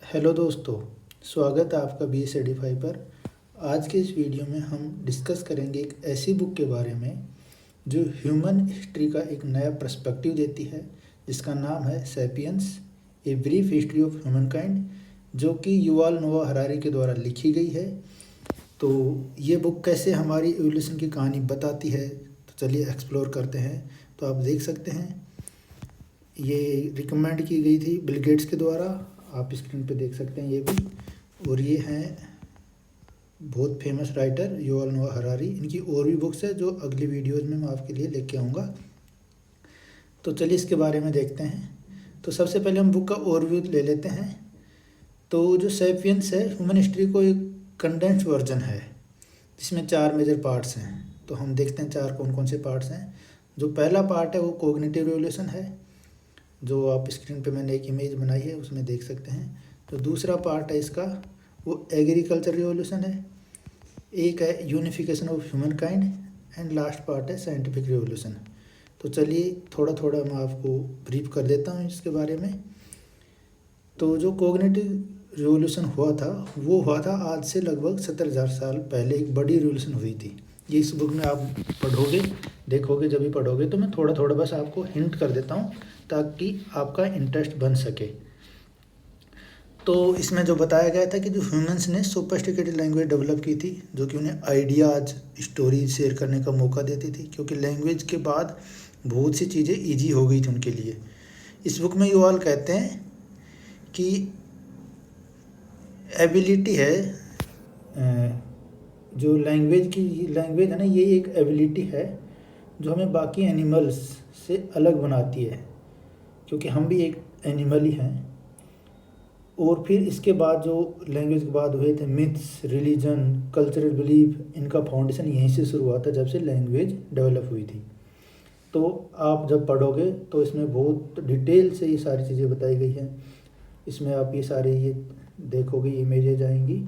Hello दोस्तों, स्वागत है आपका बी एस एडीफाई पर। आज के इस वीडियो में हम डिस्कस करेंगे एक ऐसी बुक के बारे में जो ह्यूमन हिस्ट्री का एक नया पर्सपेक्टिव देती है, जिसका नाम है sapiens a brief history of human kind, जो कि युवाल नोआ हरारी के द्वारा लिखी गई है। तो ये बुक कैसे हमारी एवोल्यूशन की कहानी बताती है, तो चलिए एक्सप्लोर करते हैं। तो आप देख सकते हैं, ये रिकमेंड की गई थी बिल गेट्स के द्वारा। आप स्क्रीन पे देख सकते हैं ये भी। और ये हैं बहुत फेमस राइटर युval नोआ हरारी। इनकी और भी बुक्स है जो अगली वीडियोज़ में मैं आपके लिए लेके आऊँगा। तो चलिए इसके बारे में देखते हैं। तो सबसे पहले हम बुक का ओवरव्यू ले लेते हैं। तो जो सैपियंस है ह्यूमन हिस्ट्री को एक कंडेंस्ड वर्जन है, जिसमें 4 मेजर पार्ट्स हैं। तो हम देखते हैं 4 कौन कौन से पार्ट्स हैं। जो पहला पार्ट है वो कोग्निटिव रिवोल्यूशन है, जो आप स्क्रीन पे मैंने एक इमेज बनाई है उसमें देख सकते हैं। तो दूसरा पार्ट है इसका वो एग्रीकल्चर रिवोल्यूशन है। एक है unification of human kind and last part है साइंटिफिक रिवोल्यूशन। तो चलिए थोड़ा थोड़ा मैं आपको ब्रीफ कर देता हूँ इसके बारे में। तो जो कोग्निटिव रिवोल्यूशन हुआ था वो हुआ था आज से लगभग 70,000 साल पहले। एक बड़ी रिवोल्यूशन हुई थी। ये इस बुक में आप पढ़ोगे, देखोगे, जब भी पढ़ोगे तो मैं थोड़ा थोड़ा बस आपको हिंट कर देता हूँ ताकि आपका इंटरेस्ट बन सके। तो इसमें जो बताया गया था कि जो ह्यूमंस ने सोफिस्टिकेटेड लैंग्वेज डेवलप की थी, जो कि उन्हें आइडियाज़, स्टोरी शेयर करने का मौका देती थी, क्योंकि लैंग्वेज के बाद बहुत सी चीज़ें ईजी हो गई थी उनके लिए। इस बुक में युval कहते हैं कि एबिलिटी है, जो लैंग्वेज है ना, ये एक एबिलिटी है जो हमें बाकी एनिमल्स से अलग बनाती है, क्योंकि हम भी एक एनिमल ही हैं। और फिर इसके बाद जो लैंग्वेज के बाद हुए थे मिथ्स, रिलीजन, कल्चरल बिलीफ, इनका फाउंडेशन यहीं से शुरू हुआ था जब से लैंग्वेज डेवलप हुई थी। तो आप जब पढ़ोगे तो इसमें बहुत डिटेल से ये सारी चीज़ें बताई गई हैं। इसमें आप ये सारे ये देखोगे, इमेजेज आएंगी,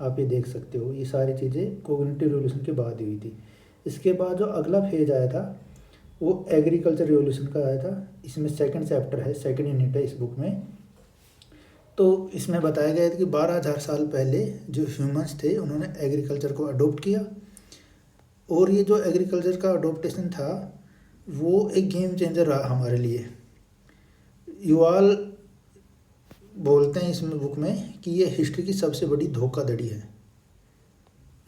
आप ये देख सकते हो। ये सारी चीज़ें कोग्निटिव रिवोल्यूशन के बाद हुई थी। इसके बाद जो अगला फेज आया था वो एग्रीकल्चर रिवोल्यूशन का आया था। इसमें सेकंड चैप्टर है, सेकंड यूनिट है इस बुक में। तो इसमें बताया गया था कि 12,000 साल पहले जो ह्यूमंस थे उन्होंने एग्रीकल्चर को अडोप्ट किया। और ये जो एग्रीकल्चर का अडोप्टेशन था वो एक गेम चेंजर रहा हमारे लिए। युval बोलते हैं इसमें बुक में कि ये हिस्ट्री की सबसे बड़ी धोखाधड़ी है,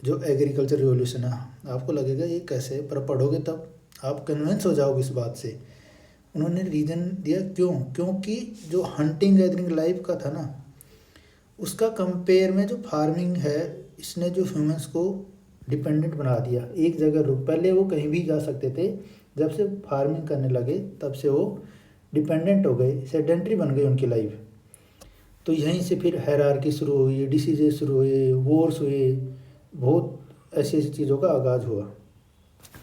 जो एग्रीकल्चर रिवोल्यूशन है। आपको लगेगा ये कैसे है, पर पढ़ोगे तब आप कन्विंस हो जाओगे इस बात से। उन्होंने रीज़न दिया क्योंकि जो हंटिंग गैदरिंग लाइफ का था ना, उसका कंपेयर में जो फार्मिंग है, इसने जो ह्यूमंस को डिपेंडेंट बना दिया। एक जगह रुक, पहले वो कहीं भी जा सकते थे, जब से फार्मिंग करने लगे तब से वो डिपेंडेंट हो गए, सेडेंट्री बन गई उनकी लाइफ। तो यहीं से फिर हायरार्की शुरू हुई, डिसीजेस शुरू हुए, वॉर्स हुए, बहुत ऐसी ऐसी चीज़ों का आगाज़ हुआ।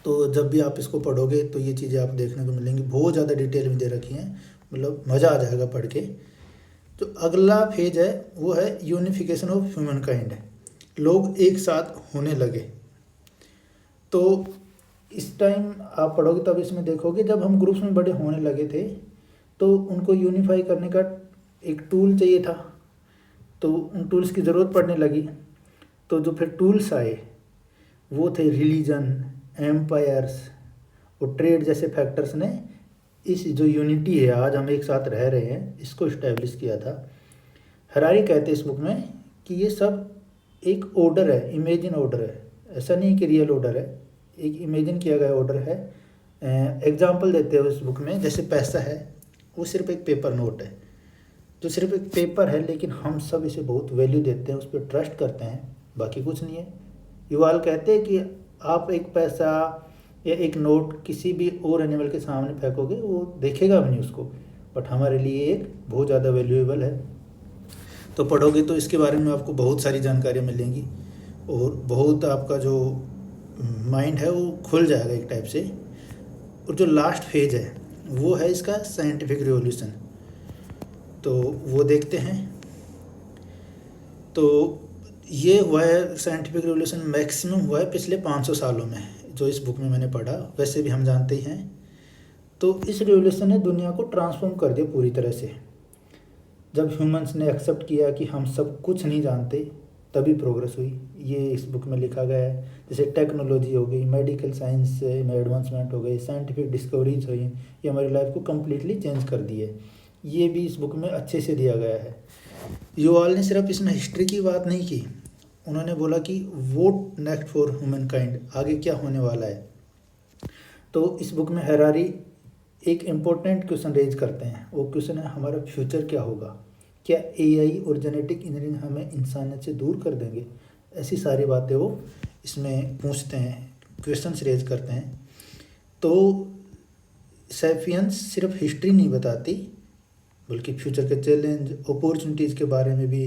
तो जब भी आप इसको पढ़ोगे तो ये चीज़ें आप देखने को मिलेंगी, बहुत ज़्यादा डिटेल में दे रखी हैं, मतलब मज़ा आ जाएगा पढ़ के। जो अगला फेज है वो है यूनिफिकेशन ऑफ ह्यूमन काइंड। लोग एक साथ होने लगे। तो इस टाइम आप पढ़ोगे तब इसमें देखोगे जब हम ग्रुप्स में बड़े होने लगे थे तो उनको यूनिफाई करने का एक टूल चाहिए था, तो उन टूल्स की ज़रूरत पड़ने लगी। तो जो फिर टूल्स आए वो थे रिलीजन, एम्पायर्स और ट्रेड जैसे फैक्टर्स ने इस जो यूनिटी है, आज हम एक साथ रह रहे हैं, इसको इस्टेब्लिश किया था। हरारी कहते हैं इस बुक में कि ये सब एक ऑर्डर है, इमेजिन ऑर्डर है, ऐसा नहीं कि रियल ऑर्डर है, एक इमेजिन किया गया ऑर्डर है। एग्जाम्पल देते हैं उस बुक में, जैसे पैसा है वो सिर्फ एक पेपर नोट है, जो सिर्फ एक पेपर है, लेकिन हम सब इसे बहुत वैल्यू देते हैं, उस पर ट्रस्ट करते हैं, बाकी कुछ नहीं है। युval कहते हैं कि आप एक पैसा या एक नोट किसी भी और एनिमल के सामने फेंकोगे वो देखेगा भी नहीं उसको, बट हमारे लिए एक बहुत ज़्यादा वैल्यूएबल है। तो पढ़ोगे तो इसके बारे में आपको बहुत सारी जानकारियाँ मिलेंगी और बहुत आपका जो माइंड है वो खुल जाएगा एक टाइप से। और जो लास्ट फेज है वो है इसका साइंटिफिक रिवोल्यूशन। तो वो देखते हैं। तो ये हुआ है साइंटिफिक रिवोल्यूशन, मैक्सिमम हुआ है पिछले 500 सालों में, जो इस बुक में मैंने पढ़ा। वैसे भी हम जानते ही हैं। तो इस रिवोल्यूशन ने दुनिया को ट्रांसफॉर्म कर दिया पूरी तरह से। जब ह्यूमंस ने एक्सेप्ट किया कि हम सब कुछ नहीं जानते, तभी प्रोग्रेस हुई। ये इस बुक में लिखा गया है। जैसे टेक्नोलॉजी हो गई, मेडिकल साइंस में एडवांसमेंट हो गई, साइंटिफिक डिस्कवरीज हुई, ये हमारी लाइफ को कम्प्लीटली चेंज कर दी है। ये भी इस बुक में अच्छे से दिया गया है। युवाल ने सिर्फ इसमें हिस्ट्री की बात नहीं की, उन्होंने बोला कि vote next for human kind, आगे क्या होने वाला है। तो इस बुक में हैरारी एक इम्पोर्टेंट क्वेश्चन रेज करते हैं। वो क्वेश्चन है, हमारा फ्यूचर क्या होगा? क्या एआई और जेनेटिक इंजीनियरिंग हमें इंसानियत से दूर कर देंगे? ऐसी सारी बातें वो इसमें पूछते हैं, क्वेश्चंस रेज करते हैं। तो सैपियंस सिर्फ हिस्ट्री नहीं बताती, बल्कि फ्यूचर के चैलेंज, अपॉर्चुनिटीज़ के बारे में भी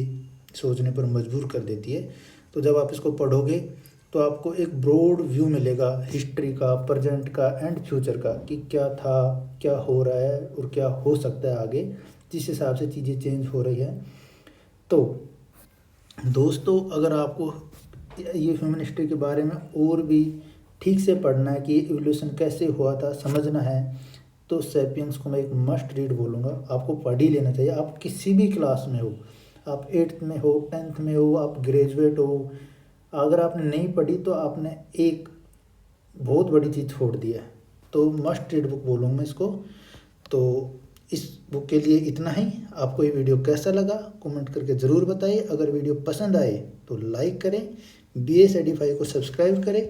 सोचने पर मजबूर कर देती है। तो जब आप इसको पढ़ोगे तो आपको एक ब्रॉड व्यू मिलेगा हिस्ट्री का, प्रेजेंट का एंड फ्यूचर का, कि क्या था, क्या हो रहा है और क्या हो सकता है आगे, जिस हिसाब से चीज़ें चेंज हो रही है। तो दोस्तों, अगर आपको ये ह्यूमन हिस्ट्री के बारे में और भी ठीक से पढ़ना है कि एवोल्यूशन कैसे हुआ था, समझना है, तो सैपियंस को मैं एक मस्ट रीड बोलूँगा। आपको पढ़ ही लेना चाहिए। आप किसी भी क्लास में हो, आप 8th में हो, 10th में हो, आप ग्रेजुएट हो, अगर आपने नहीं पढ़ी तो आपने एक बहुत बड़ी चीज़ छोड़ दी है। तो मस्ट रीड बुक बोलूँगा मैं इसको। तो इस बुक के लिए इतना ही। आपको ये वीडियो कैसा लगा कमेंट करके ज़रूर बताइए। अगर वीडियो पसंद आए तो लाइक करें, BS एडिफाई को सब्सक्राइब करें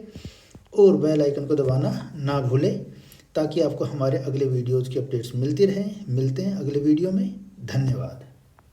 और बेल आइकन को दबाना ना भूलें, ताकि आपको हमारे अगले वीडियोज़ की अपडेट्स मिलती रहें। मिलते हैं अगले वीडियो में। धन्यवाद।